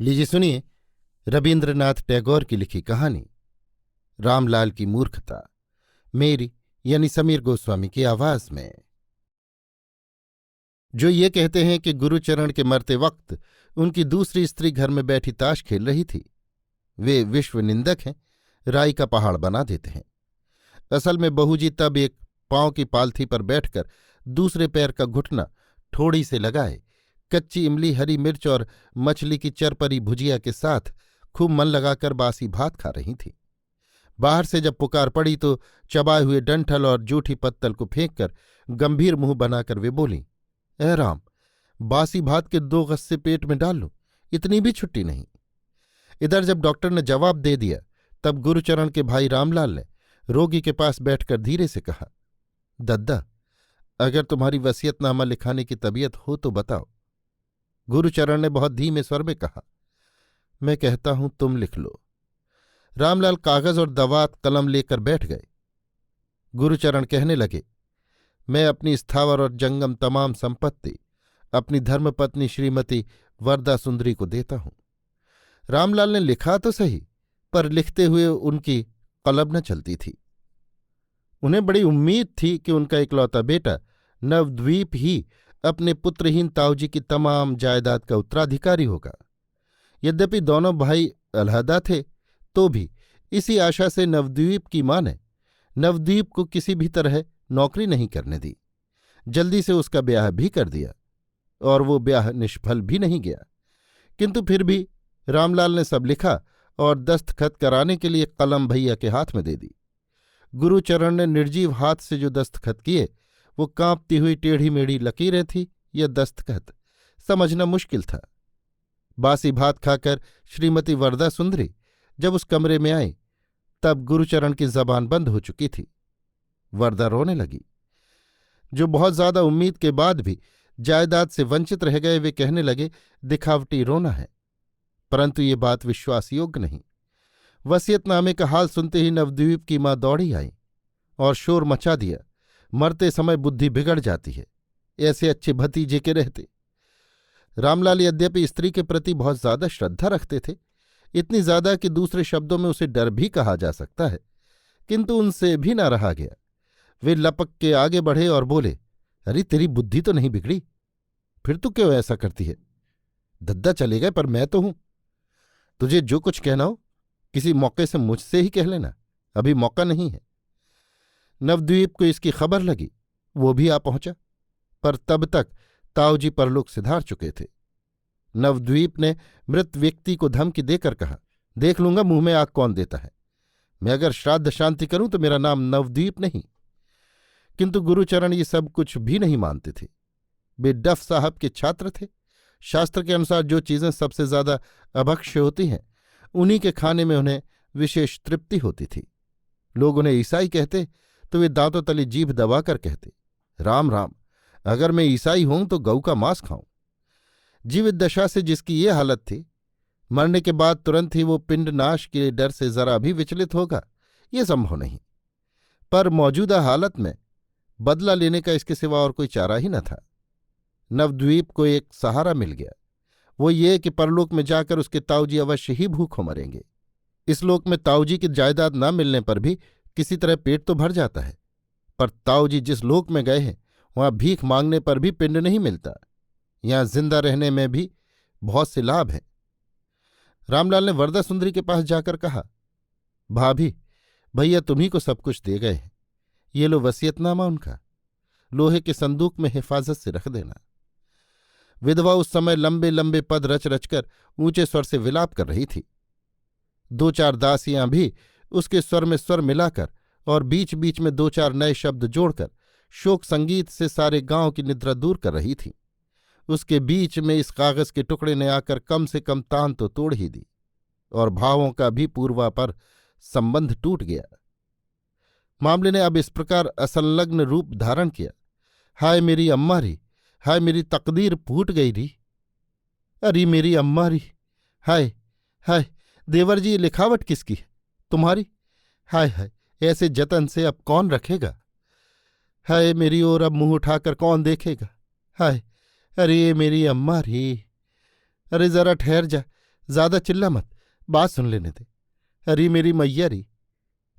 लीजिए सुनिए रबीन्द्रनाथ टैगोर की लिखी कहानी रामलाल की मूर्खता, मेरी यानी समीर गोस्वामी की आवाज में। जो ये कहते हैं कि गुरुचरण के मरते वक्त उनकी दूसरी स्त्री घर में बैठी ताश खेल रही थी, वे विश्व निंदक हैं, राई का पहाड़ बना देते हैं। असल में बहूजी तब एक पांव की पालथी पर बैठकर दूसरे पैर का घुटना ठोड़ी से लगाए कच्ची इमली, हरी मिर्च और मछली की चरपरी भुजिया के साथ खूब मन लगाकर बासी भात खा रही थी। बाहर से जब पुकार पड़ी तो चबाए हुए डंठल और जूठी पत्तल को फेंककर गंभीर मुंह बनाकर वे बोली, ए राम, बासी भात के 2 गस्से पेट में डाल लो, इतनी भी छुट्टी नहीं। इधर जब डॉक्टर ने जवाब दे दिया तब गुरुचरण के भाई रामलाल ने रोगी के पास बैठकर धीरे से कहा, दद्दा, अगर तुम्हारी वसीयतनामा लिखाने की तबीयत हो तो बताओ। गुरुचरण ने बहुत धीमे स्वर में कहा, मैं कहता हूं तुम लिख लो। रामलाल कागज और दवात कलम लेकर बैठ गए। गुरुचरण कहने लगे, मैं अपनी स्थावर और जंगम तमाम संपत्ति अपनी धर्मपत्नी श्रीमती वरदा सुंदरी को देता हूं। रामलाल ने लिखा तो सही, पर लिखते हुए उनकी कलम न चलती थी। उन्हें बड़ी उम्मीद थी कि उनका इकलौता बेटा नवद्वीप ही अपने पुत्रहीन ताऊजी की तमाम जायदाद का उत्तराधिकारी होगा। यद्यपि दोनों भाई अलहदा थे तो भी इसी आशा से नवद्वीप की मां ने नवद्वीप को किसी भी तरह नौकरी नहीं करने दी। जल्दी से उसका ब्याह भी कर दिया और वो ब्याह निष्फल भी नहीं गया। किंतु फिर भी रामलाल ने सब लिखा और दस्तखत कराने के लिए कलम भैया के हाथ में दे दी। गुरुचरण ने निर्जीव हाथ से जो दस्तखत किए वो कांपती हुई टेढ़ी मेढ़ी लकीरें थी या दस्तखत, समझना मुश्किल था। बासी भात खाकर श्रीमती वरदा सुंदरी जब उस कमरे में आई तब गुरुचरण की जबान बंद हो चुकी थी। वरदा रोने लगी। जो बहुत ज्यादा उम्मीद के बाद भी जायदाद से वंचित रह गए वे कहने लगे, दिखावटी रोना है, परंतु ये बात विश्वास योग्य नहीं। वसीयतनामे का हाल सुनते ही नवद्वीप की मां दौड़ी आई और शोर मचा दिया, मरते समय बुद्धि बिगड़ जाती है, ऐसे अच्छे भतीजे के रहते। रामलाल यद्यपि स्त्री के प्रति बहुत ज्यादा श्रद्धा रखते थे, इतनी ज्यादा कि दूसरे शब्दों में उसे डर भी कहा जा सकता है, किंतु उनसे भी न रहा गया। वे लपक के आगे बढ़े और बोले, अरे तेरी बुद्धि तो नहीं बिगड़ी, फिर तू क्यों ऐसा करती है? दद्दा चले गए पर मैं तो हूं। तुझे जो कुछ कहना हो किसी मौके से मुझसे ही कह लेना, अभी मौका नहीं है। नवद्वीप को इसकी खबर लगी, वो भी आ पहुंचा, पर तब तक ताऊजी परलोक सिधार चुके थे। नवद्वीप ने मृत व्यक्ति को धमकी देकर कहा, देख लूंगा मुंह में आग कौन देता है। मैं अगर श्राद्ध शांति करूं तो मेरा नाम नवद्वीप नहीं। किंतु गुरुचरण ये सब कुछ भी नहीं मानते थे। वे डफ साहब के छात्र थे। शास्त्र के अनुसार जो चीजें सबसे ज्यादा अभक्ष्य होती हैं उन्हीं के खाने में उन्हें विशेष तृप्ति होती थी। लोग उन्हें ईसाई कहते तो वे दांतों तले जीभ दबाकर कहते, राम राम, अगर मैं ईसाई हूं तो गऊ का मांस खाऊं। जीवित दशा से जिसकी ये हालत थी, मरने के बाद तुरंत ही वो पिंड नाश के डर से जरा भी विचलित होगा, ये संभव नहीं। पर मौजूदा हालत में बदला लेने का इसके सिवा और कोई चारा ही न था। नवद्वीप को एक सहारा मिल गया, वो ये कि परलोक में जाकर उसके ताऊजी अवश्य ही भूखों मरेंगे। इस लोक में ताऊजी की जायदाद न मिलने पर भी किसी तरह पेट तो भर जाता है, पर ताऊजी जिस लोक में गए हैं वहां भीख मांगने पर भी पिंड नहीं मिलता। यहां जिंदा रहने में भी बहुत से लाभ हैं। रामलाल ने वरदा सुंदरी के पास जाकर कहा, भाभी, भैया तुम्ही को सब कुछ दे गए हैं, ये लो वसीयतनामा उनका, लोहे के संदूक में हिफाजत से रख देना। विधवा उस समय लंबे लंबे पद रच रचकर ऊंचे स्वर से विलाप कर रही थी। 2-4 दासियां भी उसके स्वर में स्वर मिलाकर और बीच बीच में 2-4 नए शब्द जोड़कर शोक संगीत से सारे गांव की निद्रा दूर कर रही थी। उसके बीच में इस कागज के टुकड़े ने आकर कम से कम तान तो तोड़ ही दी और भावों का भी पूर्वापर संबंध टूट गया। मामले ने अब इस प्रकार असंलग्न रूप धारण किया, हाय मेरी अम्मा री, हाय मेरी तकदीर फूट गई री, अरे मेरी अम्मा री, हाय हाय, देवर जी ये लिखावट किसकी है? तुम्हारी? हाय हाय, ऐसे जतन से अब कौन रखेगा? हाय मेरी ओर अब मुंह उठाकर कौन देखेगा? हाय, अरे मेरी अम्मा री, अरे जरा ठहर जा, ज्यादा चिल्ला मत, बात सुन लेने दे। अरे मेरी मैया री,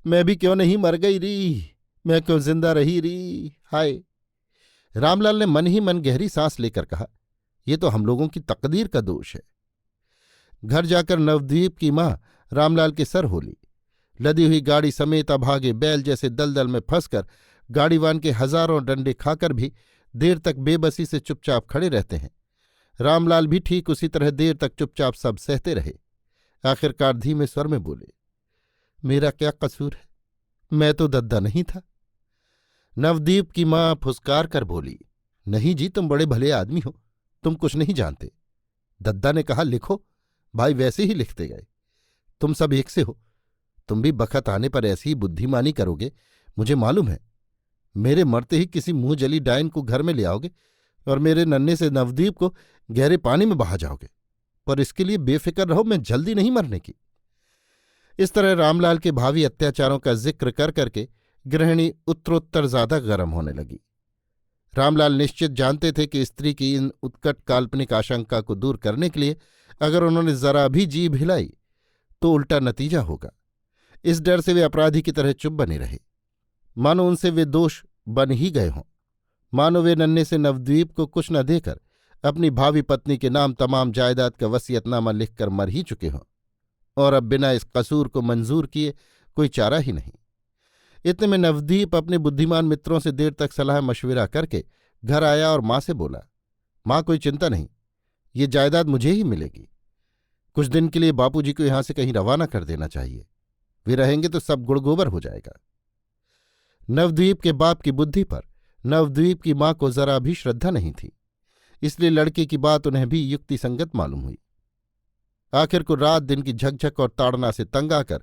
मैं भी क्यों नहीं मर गई री, मैं क्यों जिंदा रही री, हाय। रामलाल ने मन ही मन गहरी सांस लेकर कहा, ये तो हम लोगों की तकदीर का दोष है। घर जाकर नवद्वीप की मां रामलाल के सर हो ली। लदी हुई गाड़ी समेत अभागे बैल जैसे दलदल में फंसकर गाड़ीवान के हजारों डंडे खाकर भी देर तक बेबसी से चुपचाप खड़े रहते हैं। रामलाल भी ठीक उसी तरह देर तक चुपचाप सब सहते रहे। आखिरकार धीमे स्वर में बोले, मेरा क्या कसूर है, मैं तो दद्दा नहीं था। नवदीप की मां फुसकार कर बोली, नहीं जी, तुम बड़े भले आदमी हो, तुम कुछ नहीं जानते। दद्दा ने कहा, लिखो। भाई वैसे ही लिखते गए। तुम सब एक से हो, तुम भी बखत आने पर ऐसी ही बुद्धिमानी करोगे, मुझे मालूम है। मेरे मरते ही किसी मुंह जली डायन को घर में ले आओगे और मेरे नन्हे से नवदीप को गहरे पानी में बहा जाओगे। पर इसके लिए बेफिक्र रहो, मैं जल्दी नहीं मरने की। इस तरह रामलाल के भावी अत्याचारों का जिक्र कर करके गृहिणी उत्तरोत्तर ज्यादा गर्म होने लगी। रामलाल निश्चित जानते थे कि स्त्री की इन उत्कट काल्पनिक आशंका को दूर करने के लिए अगर उन्होंने जरा भी जीभ हिलाई तो उल्टा नतीजा होगा। इस डर से वे अपराधी की तरह चुप बने रहे, मानो उनसे वे दोष बन ही गए हों, मानो वे नन्हे से नवद्वीप को कुछ न देकर अपनी भावी पत्नी के नाम तमाम जायदाद का वसीयतनामा लिखकर मर ही चुके हों और अब बिना इस कसूर को मंजूर किए कोई चारा ही नहीं। इतने में नवदीप अपने बुद्धिमान मित्रों से देर तक सलाह मशविरा करके घर आया और मां से बोला, मां कोई चिंता नहीं, ये जायदाद मुझे ही मिलेगी। कुछ दिन के लिए बापूजी को यहां से कहीं रवाना कर देना चाहिए, वे रहेंगे तो सब गुड़गोबर हो जाएगा। नवद्वीप के बाप की बुद्धि पर नवद्वीप की मां को जरा भी श्रद्धा नहीं थी, इसलिए लड़के की बात उन्हें भी युक्तिसंगत मालूम हुई। आखिर को रात दिन की झकझक और ताड़ना से तंग आकर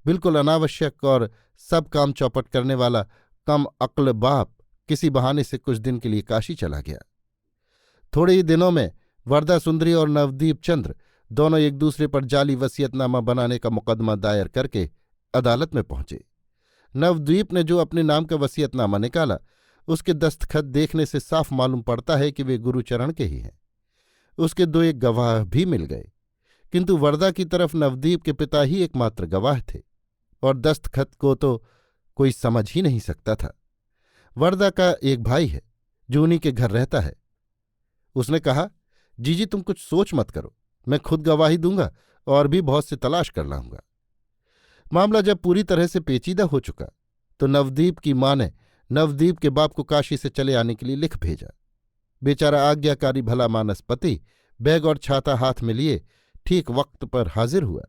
बिल्कुल अनावश्यक और सब काम चौपट करने वाला कम अक्ल बाप किसी बहाने से कुछ दिन के लिए काशी चला गया। थोड़े ही दिनों में वरदा सुंदरी और नवदीप चंद्र दोनों एक दूसरे पर जाली वसीयतनामा बनाने का मुकदमा दायर करके अदालत में पहुंचे। नवद्वीप ने जो अपने नाम का वसीयतनामा निकाला उसके दस्तखत देखने से साफ मालूम पड़ता है कि वे गुरुचरण के ही हैं। उसके दो एक गवाह भी मिल गए, किंतु वरदा की तरफ नवदीप के पिता ही एकमात्र गवाह थे और दस्तखत को तो कोई समझ ही नहीं सकता था। वरदा का एक भाई है जो उन्हीं के घर रहता है। उसने कहा, जीजी तुम कुछ सोच मत करो, मैं खुद गवाही दूंगा और भी बहुत से तलाश कर लाऊंगा। मामला जब पूरी तरह से पेचीदा हो चुका तो नवदीप की मां ने नवदीप के बाप को काशी से चले आने के लिए लिख भेजा। बेचारा आज्ञाकारी भला मानस पति बैग और छाता हाथ में लिए ठीक वक्त पर हाजिर हुआ,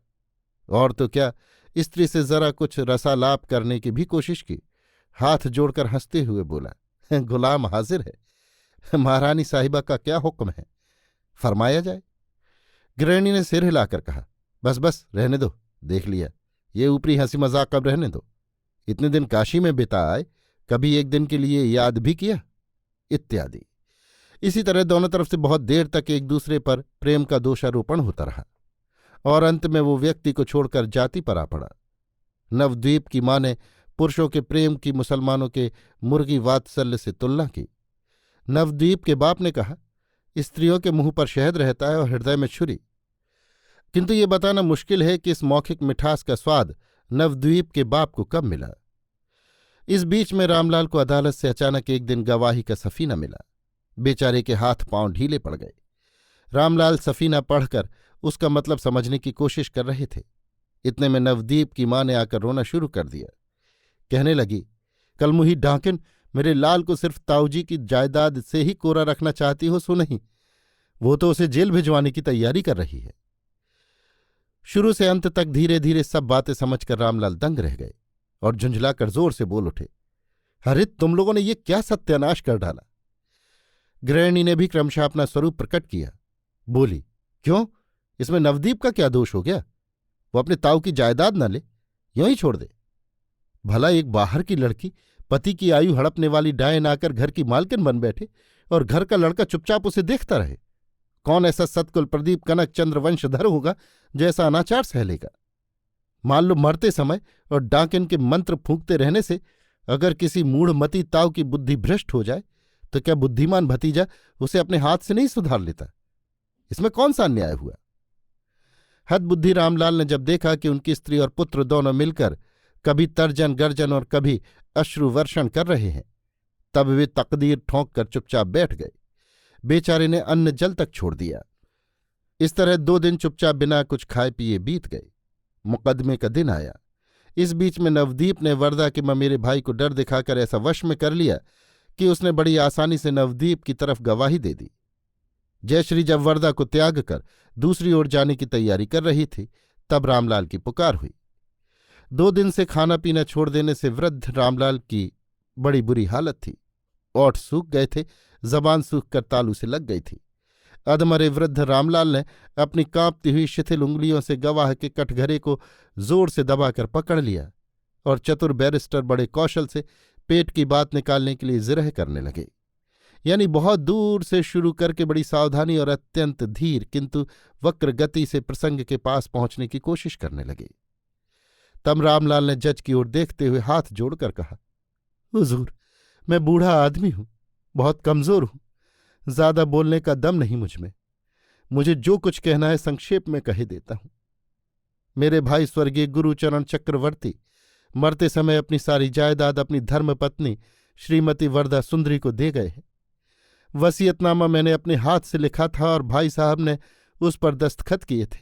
और तो क्या स्त्री से जरा कुछ रसालाप करने की भी कोशिश की। हाथ जोड़कर हंसते हुए बोला, गुलाम हाजिर है, महारानी साहिबा का क्या हुक्म है, फरमाया जाए। गृहिणी ने सिर हिलाकर कहा, बस बस रहने दो, देख लिया, ये ऊपरी हंसी मजाक अब रहने दो। इतने दिन काशी में बिता आए, कभी एक दिन के लिए याद भी किया, इत्यादि। इसी तरह दोनों तरफ से बहुत देर तक एक दूसरे पर प्रेम का दोषारोपण होता रहा और अंत में वो व्यक्ति को छोड़कर जाति पर आ पड़ा। नवद्वीप की मां ने पुरुषों के प्रेम की मुसलमानों के मुर्गी वात्सल्य से तुलना की। नवद्वीप के बाप ने कहा, स्त्रियों के मुंह पर शहद रहता है और हृदय में छुरी, किंतु ये बताना मुश्किल है कि इस मौखिक मिठास का स्वाद नवद्वीप के बाप को कब मिला। इस बीच में रामलाल को अदालत से अचानक एक दिन गवाही का सफीना मिला। बेचारे के हाथ पांव ढीले पड़ गए। रामलाल सफीना पढ़कर उसका मतलब समझने की कोशिश कर रहे थे। इतने में नवदीप की मां ने आकर रोना शुरू कर दिया। कहने लगी, कल मुही डाकिन मेरे लाल को सिर्फ ताऊजी की जायदाद से ही कोरा रखना चाहती हो सो नहीं, वो तो उसे जेल भिजवाने की तैयारी कर रही है। शुरू से अंत तक धीरे धीरे सब बातें समझकर रामलाल दंग रह गए और झुंझलाकर जोर से बोल उठे, अरे तुम लोगों ने ये क्या सत्यानाश कर डाला। गृहिणी ने भी क्रमशः अपना स्वरूप प्रकट किया। बोली, क्यों, इसमें नवदीप का क्या दोष हो गया, वो अपने ताऊ की जायदाद न ले, यूं ही छोड़ दे। भला एक बाहर की लड़की पति की आयु हड़पने वाली डायन आकर घर की मालकिन बन बैठे और घर का लड़का चुपचाप उसे देखता रहे। कौन ऐसा सतकुल प्रदीप कनक चंद्र वंशधर होगा जैसा अनाचार सह लेगा। मान लो मरते समय और डाकिन के मंत्र फूंकते रहने से अगर किसी मूढ़मती ताऊ की बुद्धि भ्रष्ट हो जाए तो क्या बुद्धिमान भतीजा उसे अपने हाथ से नहीं सुधार लेता। इसमें कौन सा अन्याय हुआ। हदबुद्धि रामलाल ने जब देखा कि उनकी स्त्री और पुत्र दोनों मिलकर कभी तर्जन गर्जन और कभी अश्रुवर्षण कर रहे हैं, तब वे तकदीर ठोंक कर चुपचाप बैठ गए। बेचारे ने अन्न जल तक छोड़ दिया। इस तरह 2 दिन चुपचाप बिना कुछ खाए पिए बीत गए। मुकदमे का दिन आया। इस बीच में नवदीप ने वरदा के ममेरे भाई को डर दिखाकर ऐसा वश में कर लिया कि उसने बड़ी आसानी से नवदीप की तरफ गवाही दे दी। जयश्री जब वरदा को त्याग कर दूसरी ओर जाने की तैयारी कर रही थी, तब रामलाल की पुकार हुई। 2 दिन से खाना पीना छोड़ देने से वृद्ध रामलाल की बड़ी बुरी हालत थी। ओठ सूख गए थे, जबान सूख कर तालू से लग गई थी। अधमरे वृद्ध रामलाल ने अपनी कांपती हुई शिथिल उंगलियों से गवाह के कटघरे को जोर से दबाकर पकड़ लिया और चतुर बैरिस्टर बड़े कौशल से पेट की बात निकालने के लिए जिरह करने लगे। यानी बहुत दूर से शुरू करके बड़ी सावधानी और अत्यंत धीर किंतु वक्र गति से प्रसंग के पास पहुंचने की कोशिश करने लगे। तब रामलाल ने जज की ओर देखते हुए हाथ जोड़कर कहा, हुजूर, मैं बूढ़ा आदमी हूं, बहुत कमजोर हूं, ज्यादा बोलने का दम नहीं मुझमें। मुझे जो कुछ कहना है संक्षेप में कह देता हूं। मेरे भाई स्वर्गीय गुरुचरण चक्रवर्ती मरते समय अपनी सारी जायदाद अपनी धर्मपत्नी श्रीमती वरदा सुंदरी को दे गए हैं। वसीयतनामा मैंने अपने हाथ से लिखा था और भाई साहब ने उस पर दस्तखत किए थे।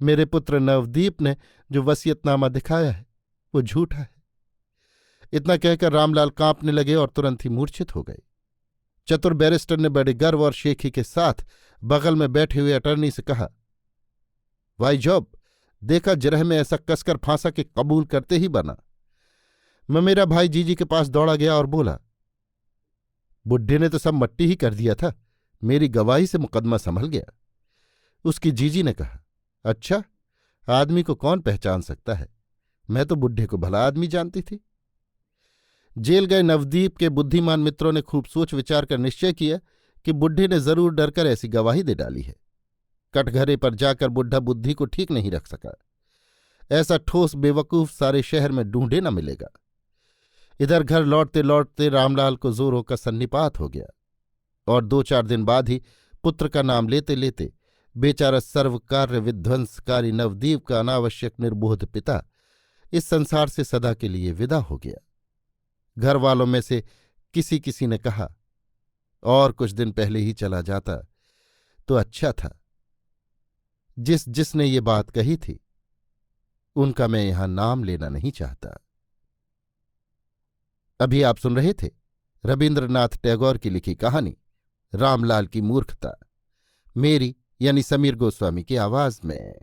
मेरे पुत्र नवदीप ने जो वसीयतनामा दिखाया है वो झूठा है। इतना कहकर रामलाल कांपने लगे और तुरंत ही मूर्छित हो गए। चतुर बैरिस्टर ने बड़े गर्व और शेखी के साथ बगल में बैठे हुए अटर्नी से कहा, भाई जॉब, देखा जिरह में ऐसा कसकर फांसा कि कबूल करते ही बना। मेरा भाई जीजी के पास दौड़ा गया और बोला, बुड्ढे ने तो सब मट्टी ही कर दिया था, मेरी गवाही से मुकदमा संभल गया। उसकी जीजी ने कहा, अच्छा, आदमी को कौन पहचान सकता है, मैं तो बुड्ढे को भला आदमी जानती थी। जेल गए नवदीप के बुद्धिमान मित्रों ने खूब सोच विचार कर निश्चय किया कि बुड्ढे ने जरूर डरकर ऐसी गवाही दे डाली है। कटघरे पर जाकर बुड्ढा बुद्धि को ठीक नहीं रख सका। ऐसा ठोस बेवकूफ सारे शहर में ढूंढे न मिलेगा। इधर घर लौटते लौटते रामलाल को जोरों का सन्निपात हो गया और 2-4 दिन बाद ही पुत्र का नाम लेते लेते बेचारा सर्वकार्य विध्वंसकारी नवदीप का अनावश्यक निर्बोध पिता इस संसार से सदा के लिए विदा हो गया। घर वालों में से किसी किसी ने कहा, और कुछ दिन पहले ही चला जाता तो अच्छा था। जिसने ये बात कही थी उनका मैं यहां नाम लेना नहीं चाहता। अभी आप सुन रहे थे रबीन्द्रनाथ टैगोर की लिखी कहानी रामलाल की मूर्खता, मेरी यानी समीर गोस्वामी की आवाज में।